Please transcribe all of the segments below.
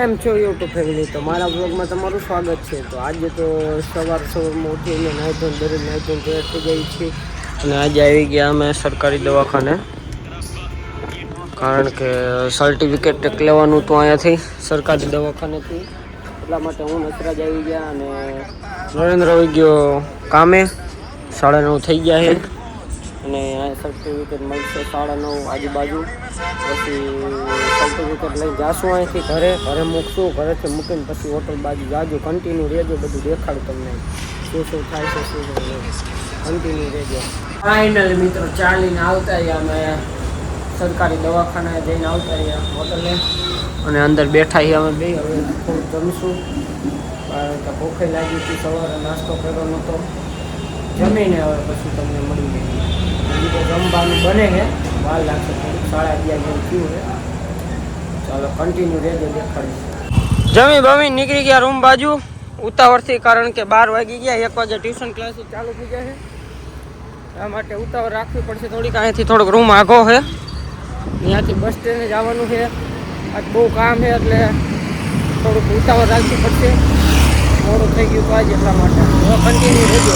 એમ છો YouTube family, તો મારા બ્લોગમાં તમારું સ્વાગત છે. તો આજે તો સવારમાં ઉઠીને નાહી તૈયાર થઈ જાય છે અને આજે આવી ગયા અમે સરકારી દવાખાને, કારણ કે સર્ટિફિકેટ લેવાનું તો અહીંયાથી સરકારી દવાખાનેથી, એટલા માટે હું નસરાજ આવી ગયા અને નરેન્દ્ર આવી ગયો કામે. 9:30 થઈ ગયા છે અને સર્ટિફિકેટ મળશે 9:30 આજુબાજુ. પછી સર્ટિફિકેટ લઈને જાશું અહીંથી ઘરે મૂકશું. ઘરેથી મૂકીને પછી હોટલ બાજુ જાજો. કન્ટિન્યુ રહેજો, બધું દેખાડું તમને શું થાય છે, શું કન્ટિન્યુ રહેજો. ફાઇનલી મિત્રો ચાલીને આવતા રહ્યા અમે સરકારી દવાખાને જઈને આવતા રહ્યા હોટલે, અને અંદર બેઠા છીએ અમે બે. હવે થોડુંક જમીશું, કારણ કે ભૂખે લાગી હતી. સવારે નાસ્તો કર્યો નહોતો. જમીને હવે પછી તમને મળી ગઈ. બીજું જમવાનું બને છે, વાર લાગશે થોડુંક. 11:30 જેવું થયું છે. ચાલો કન્ટિન્યુ રહેજો, દેખાડીશ. જમી બમી નીકળી ગયા રૂમ બાજુ ઉતાવળથી, કારણ કે 12 વાગી ગયા. 1 વાગે ટ્યુશન ક્લાસ ચાલુ થઈ જાય છે, આ માટે ઉતાવળ રાખવી પડશે થોડીક. અહીંયાથી થોડોક રૂમ આઘો છે, ત્યાંથી બસ સ્ટેન્ડે જવાનું છે. આજ બહુ કામ છે એટલે થોડુંક ઉતાવળ રાખવી પડશે. મોડું થઈ ગયું તો આજે, એટલા માટે કન્ટિન્યુ રહેજો.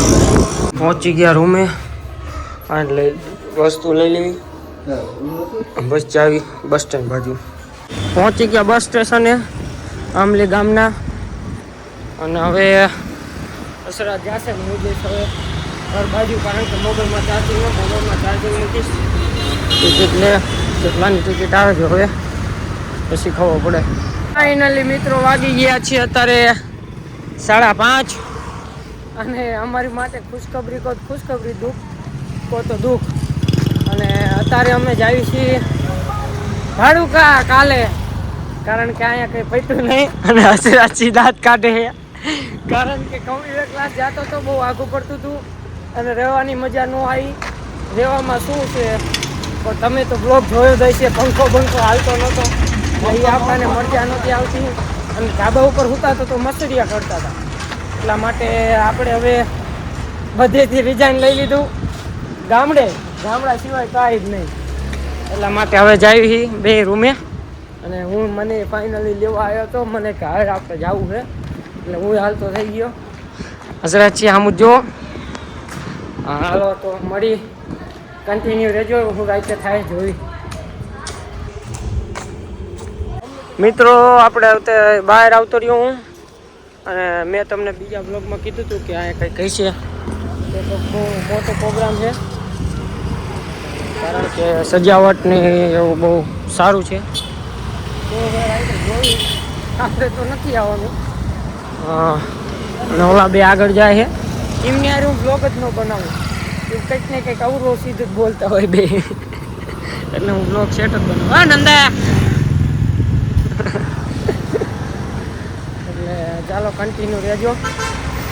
પહોંચી ગયા રૂમે, એટલે વસ્તુ લઈ લેવી. બસ ચાવી બસ સ્ટેન્ડ બાજુ પહોંચી ગયા, બસ સ્ટેશને આમલી ગામના. અને હવે અસરા જશે ને હું જઈશ હવે ઘર બાજુ, કારણ કે મોબાઈલમાં ચાર્જિંગ મૂકીશ. ટિકિટ લે કેટલાની ટિકિટ આવે છે હવે પછી ખબર પડે. ફાઇનલી મિત્રો વાગી ગયા છીએ અત્યારે 5:30, અને અમારી માટે ખુશખબરી કહો ખુશખબરી, દુઃખ કહો તો દુઃખ. અને અત્યારે અમે જાવી છીએ ભાડુકા કાલે, કારણ કે અહીંયા કંઈ પૈતું નહીં. અને હસી દાંત કાઢે છે, કારણ કે કમ્પ્યુટર ક્લાસ જતો તો બહુ આઘું પડતું હતું અને રહેવાની મજા ન આવી. રહેવામાં શું છે, પણ તમે તો બ્લોગ જોયો જ હશે. પંખો હાલતો નહોતો, એ આપણને મજા નહોતી આવતી, અને ધાબા ઉપર સૂતા તો મસ્તડિયા કરતા હતા. એટલા માટે આપણે હવે બધેથી રિઝાઇન લઈ લીધું. ગામડા સિવાય કાંઈ જ નહીં. એટલા માટે હવે જાવી બે રૂમે. અને મને ફાઇનલી લેવા આવ્યો હતો, મને કે હવે આપણે જવું છે, એટલે હું હાલતો થઈ ગયો. હસરત છે આમ જો. હાલો તો મળી, કન્ટિન્યુ રહેજો. હું રાઈતે થાય જોઈ. મિત્રો આપણે બહાર આવતો રહ્યો હું, અને મેં તમને બીજા બ્લોગમાં કીધું હતું કે આ કંઈ કહીશે તો બહુ મોટો પ્રોગ્રામ છે, કારણ કે સજાવટની એવું બહુ સારું છે. આપણે તો નથી આવવાનું, અને ઓલા બે આગળ જાય છે. એમની યાર હું બ્લોગ જ ન બનાવું, કંઈક ને કંઈક અવરો સીધું જ બોલતા હોય બે, એટલે હું બ્લોગ સેટ જ બનાવું. હા નંદા. એટલે ચાલો કન્ટિન્યુ રહેજો.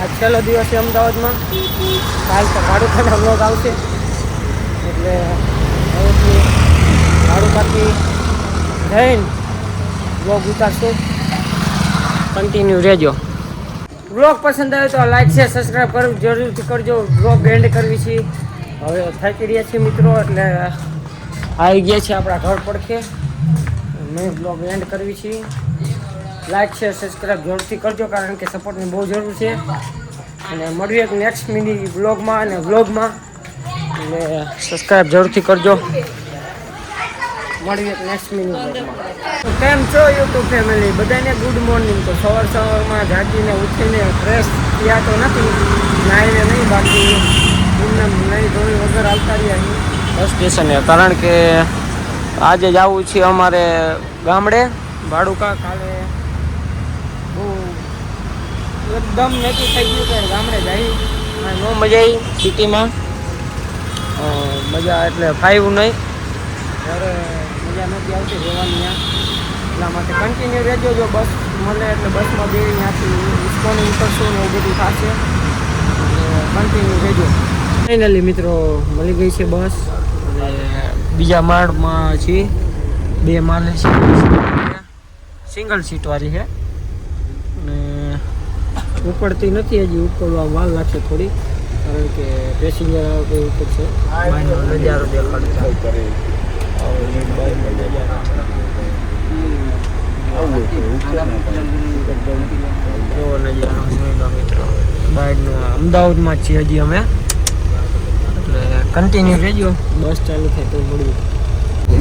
આજ છેલ્લો દિવસ છે અમદાવાદમાં. કાલ તો ભાડુકાનો બ્લોગ આવશે, એટલે હવેથી ભાડુકાથી જઈને બ્લોગ ઉતારશું. કન્ટિન્યુ રહેજો. બ્લોગ પસંદ આવે તો લાઈક શેર સબસ્ક્રાઈબ કરવું જરૂરથી કરજો. બ્લોગ એન્ડ કરવી છે, હવે થાકી રહ્યા છીએ મિત્રો, એટલે આવી ગયા છે આપણા ઘર પડખે. મેં બ્લોગ એન્ડ કરવી છે. લાઈક શેર સબસ્ક્રાઈબ જરૂરથી કરજો, કારણ કે સપોર્ટની બહુ જરૂર છે. અને મળીએ એક નેક્સ્ટ મિની બ્લોગમાં અને વ્લોગમાં, એટલે સબસ્ક્રાઈબ જરૂરથી કરજો. મળીએ એક નેક્સ્ટ મિની બ્લોગમાં. તો કેમ છો યુટ્યુબ ફેમિલી, બધાને ગુડ મોર્નિંગ. તો સવારમાં જાગીને ઉઠીને ફ્રેશ થયા તો નથી, નાહીને નહીં, બાકી નહીં ધોઈ વગર આવતા રહ્યા બસ સ્ટેશને, કારણ કે આજે જવું છે અમારે ગામડે ભાડુકા. કાલે બહુ એકદમ નક્કી થઈ ગયું કે ગામડે જઈ. નો મજા આવી સિટીમાં, મજા એટલે ફાવ્યું નહીં, ત્યારે મજા નથી આવતી રહેવાની ત્યાં. એટલા માટે કન્ટિન્યુ રહેજો. જો બસ મળે એટલે બસમાં બે ત્યાંથી ઇસ્કોને ઉતરશું ને એવું બધું થશે, કન્ટિન્યુ રહેજો. ફાઇનલી મિત્રો મળી ગઈ છે બસ, અને બીજા માળમાં છીએ. 2 માળ છે, સિંગલ સીટવાળી છે, અને ઉપડતી નથી હજી. ઉપડવા વાર લાગશે થોડી, કારણ કે પેસેન્જર આવે કોઈ ઉપર છે. નજારો દેખાડતો જો નજારો જોઈ લો મિત્રો, બાઇકનું અમદાવાદમાં જ છીએ હજી અમે, એટલે કન્ટિન્યુ રહેજો, બસ ચાલુ થાય તો મળ્યું.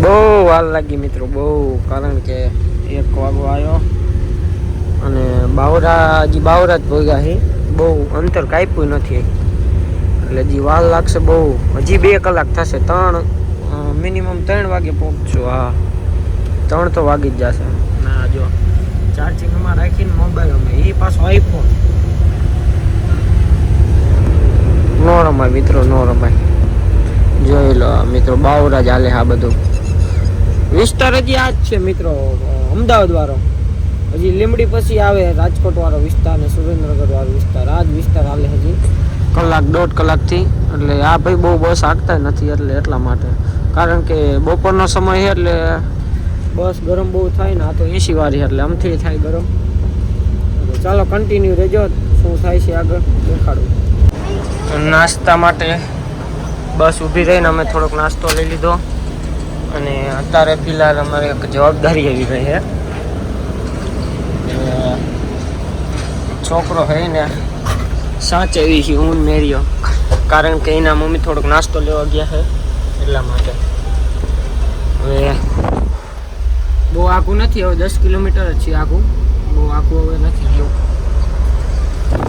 બહુ વાર લાગી મિત્રો, બહુ, કારણ કે 1 વાગો આવ્યો અને બાવરા જ ભોગ્યા છે, બહુ અંતર કાપ્યું નથી એટલે હજી વાર લાગશે બહુ, હજી 2 કલાક થશે, મિનિમમ 3 વાગે પહોંચશું. હા 3 તો વાગી જ જશે. ના જો ચાર્જિંગમાં રાખીને મોબાઈલ અમે, એ પાછો આઈફોન નો રમાય મિત્રો, નો રમાય. જોઈ લો મિત્રો, બાવરા જ હાલે આ બધું વિસ્તાર, હજી આ જ છે મિત્રો અમદાવાદ વાળો, હજી લીંબડી પછી આવે રાજકોટ વાળો વિસ્તાર ને સુરેન્દ્રનગર વાળો વિસ્તાર, આ જ વિસ્તાર હાલે હજી 1-1.5 કલાકથી. એટલે આ ભાઈ બહુ બસ હાંકતા નથી, એટલે એટલા માટે, કારણ કે બપોરનો સમય છે એટલે બસ ગરમ બહુ થાય ને, આ તો 80 વાળી એટલે આમથી થાય ગરમ. ચાલો કન્ટિન્યુ રહેજો, શું થાય છે આગળ દેખાડું. નાસ્તા માટે બસ ઊભી રહીને અમે થોડોક નાસ્તો લઈ લીધો અને અત્યારે ફિલહાલ અમારે એક જવાબદારી આવી ગઈ છે. છોકરો છે ને સાચેવી છે હું મેર્યો, કારણ કે એના મમ્મી થોડોક નાસ્તો લેવા ગયા છે એટલા માટે. હવે બહુ આઘું નથી, હવે 10 કિલોમીટર જ છે આઘું, બહુ આઘું હવે નથી ગયું,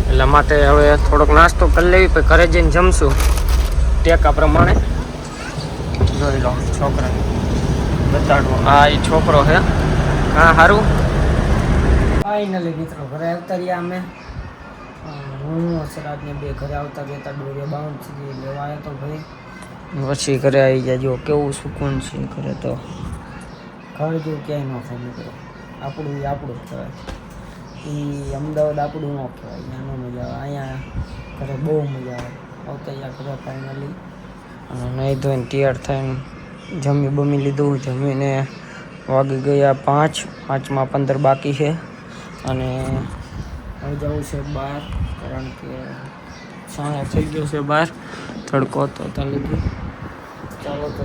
એટલા માટે હવે થોડોક નાસ્તો કરી લેવી, પછી ઘરે જઈને જમશું ટેકા પ્રમાણે. જોઈ લો છોકરા બતાડવું, આ એ છોકરો છે. હા સારું, ફાઇનલી મિત્રો ઘરે આવતા રહ્યા અમે, હું સરાજને 2 ઘરે આવતા રહેતા ડોરે બાઉન્ડ સુધી લેવા આવ્યો તો ભાઈ, પછી ઘરે આવી જાય. જો કેવું સુકૂન છે ઘરે, તો ઘર જેવું ક્યાંય ન થાય મિત્રો, આપણું જ કહેવાય, એ અમદાવાદ આપણું ન કહેવાય, અહીંયા ન મજા આવે, અહીંયા ઘરે બહુ મજા આવે. આવતા અહીંયા ઘરે ફાઇનલી અને નહીં ધોઈને તૈયાર થઈને બમી લીધું, જમીને વાગી ગયા 5:05 15 બાકી છે અને હવે જવું છે બહાર, કારણ કે સાંજ થઈ ગયો છે બહાર, તડકો તો લીધી. ચાલો તો